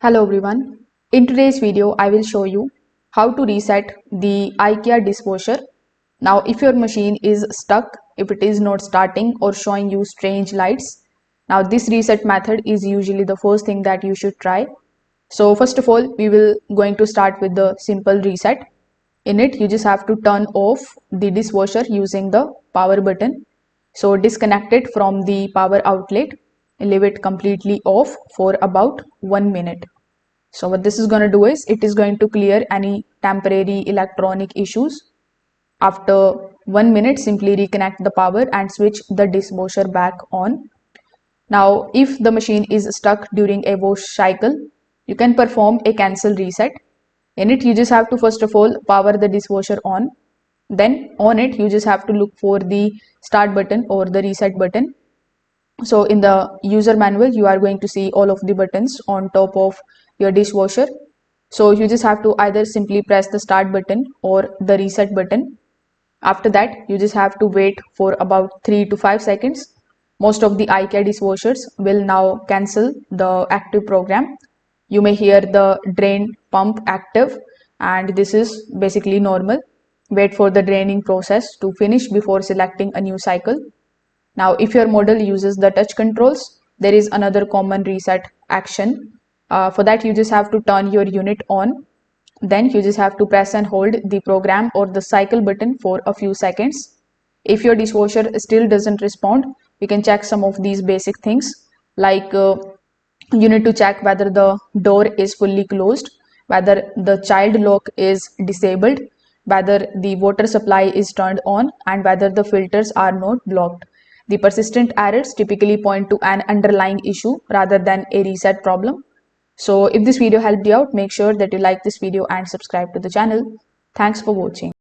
Hello everyone. In today's video, I will show you how to reset the IKEA dishwasher. Now, if your machine is stuck, if it is not starting or showing you strange lights, now this reset method is usually the first thing that you should try. So first of all, we will going to start with the simple reset. In it, you just have to turn off the dishwasher using the power button. So disconnect it from the power outlet, leave it completely off for about 1 minute. So what this is going to do is it is going to clear any temporary electronic issues. After 1 minute, simply reconnect the power and switch the dishwasher back on. Now, if the machine is stuck during a wash cycle, you can perform a cancel reset. In it, you just have to first of all power the dishwasher on. Then on it, you just have to look for the start button or the reset button. So in the user manual, you are going to see all of the buttons on top of your dishwasher. So you just have to either simply press the start button or the reset button. After that, you just have to wait for about 3 to 5 seconds. Most of the IKEA dishwashers will now cancel the active program. You may hear the drain pump active, and this is basically normal. Wait for the draining process to finish before selecting a new cycle. Now, if your model uses the touch controls, there is another common reset action. For that, you just have to turn your unit on. Then you just have to press and hold the program or the cycle button for a few seconds. If your dishwasher still doesn't respond, you can check some of these basic things like you need to check whether the door is fully closed, whether the child lock is disabled, whether the water supply is turned on, and whether the filters are not blocked. The persistent errors typically point to an underlying issue rather than a reset problem. So if this video helped you out, make sure that you like this video and subscribe to the channel. Thanks for watching.